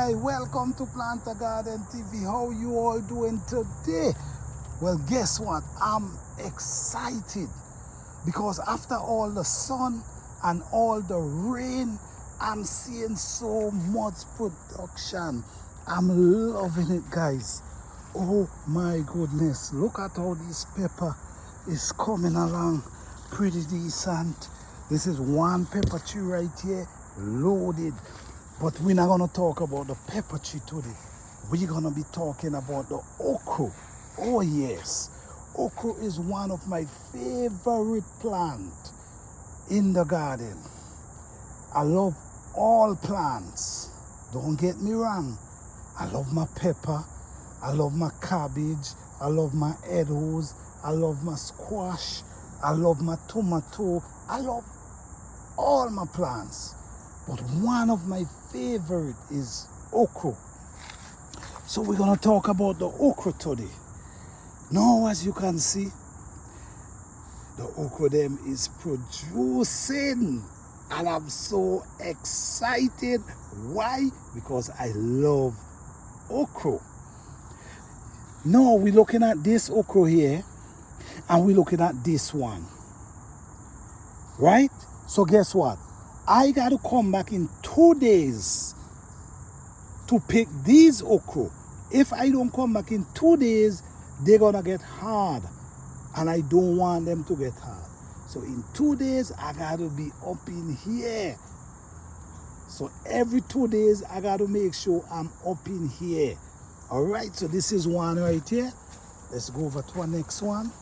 Hi, welcome to Plant a Garden TV. How you all doing today? Well, guess what? I'm excited because after all the sun and all the rain, I'm seeing so much production. I'm loving it, guys. Oh my goodness, look at how this pepper is coming along pretty decent. This is one pepper tree right here, loaded. But we're not gonna talk about the pepper tree today. We're gonna be talking about the okra. Oh yes, okra is one of my favorite plants in the garden. I love all plants, don't get me wrong. I love my pepper, I love my cabbage, I love my edibles, I love my squash, I love my tomato, I love all my plants. But one of my favorite is okra. So we're gonna talk about the okra today. Now, as you can see, the okra them is producing. And I'm so excited. Why? Because I love okra. Now we're looking at this okra here, and we're looking at this one. Right? So guess what? I got to come back in 2 days to pick these okra. If I don't come back in 2 days, they're gonna get hard, and I don't want them to get hard. So in 2 days, I got to be up in here. So every 2 days, I got to make sure I'm up in here. All right, so this is one right here. Let's go over to our next one.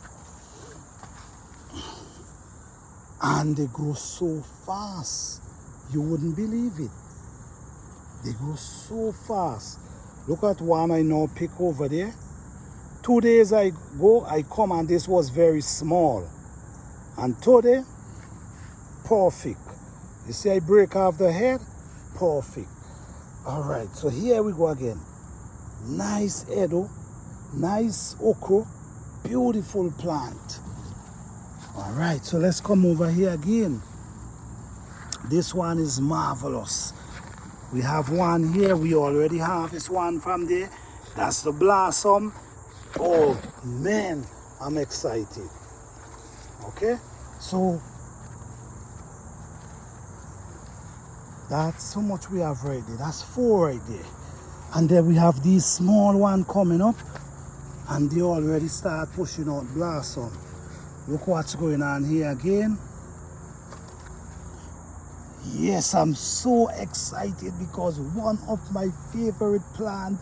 And they grow so fast, you wouldn't believe it. They grow so fast. Look at one I now pick over there. 2 days I come, and this was very small. And today, perfect. You see I break off the head? Perfect. All right, so here we go again. Nice edo, nice okra, beautiful plant. All right, so let's come over here again. This one is marvelous. We have one here. We already have this one from there. That's the blossom. Oh man, I'm excited. Okay, so that's how much we have right there. That's 4 right there. And then we have these small one coming up, and they already start pushing out blossom. Look what's going on here again. Yes, I'm so excited because one of my favorite plants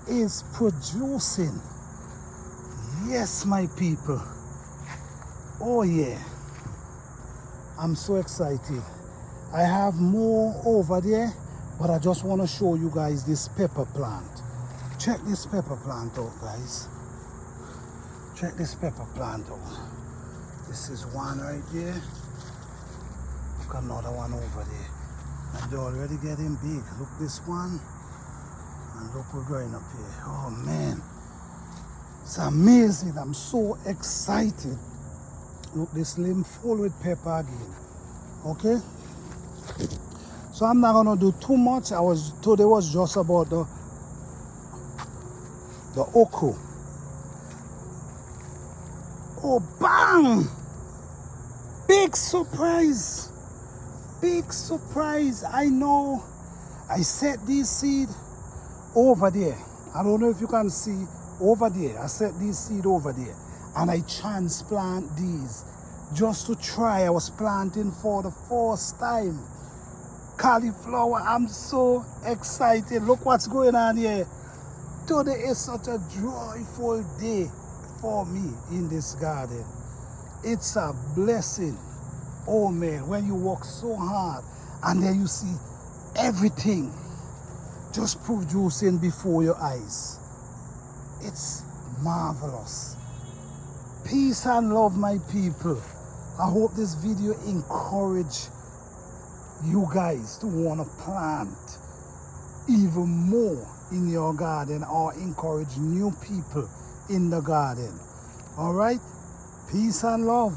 is producing. Yes, my people. Oh yeah, I'm so excited. I have more over there, but I just want to show you guys this pepper plant. Check this pepper plant out, guys. Check this pepper plant out. This is one right there. Look, another one over there. And they're already getting big. Look, this one. And look, we're going up here. Oh man, it's amazing. I'm so excited. Look, this limb full with pepper again. Okay, so I'm not gonna do too much. Today was just about the okra. Oh bang! Big surprise! Big surprise! I know. I set these seed over there. I don't know if you can see over there. I set these seed over there, and I transplant these just to try. I was planting for the first time. Cauliflower, I'm so excited. Look what's going on here. Today is such a joyful day for me in this garden. It's a blessing. Oh man, when you work so hard and then you see everything just producing before your eyes. It's marvelous. Peace and love, my people. I hope this video encourage you guys to want to plant even more in your garden, or encourage new people in the garden. All right, peace and love.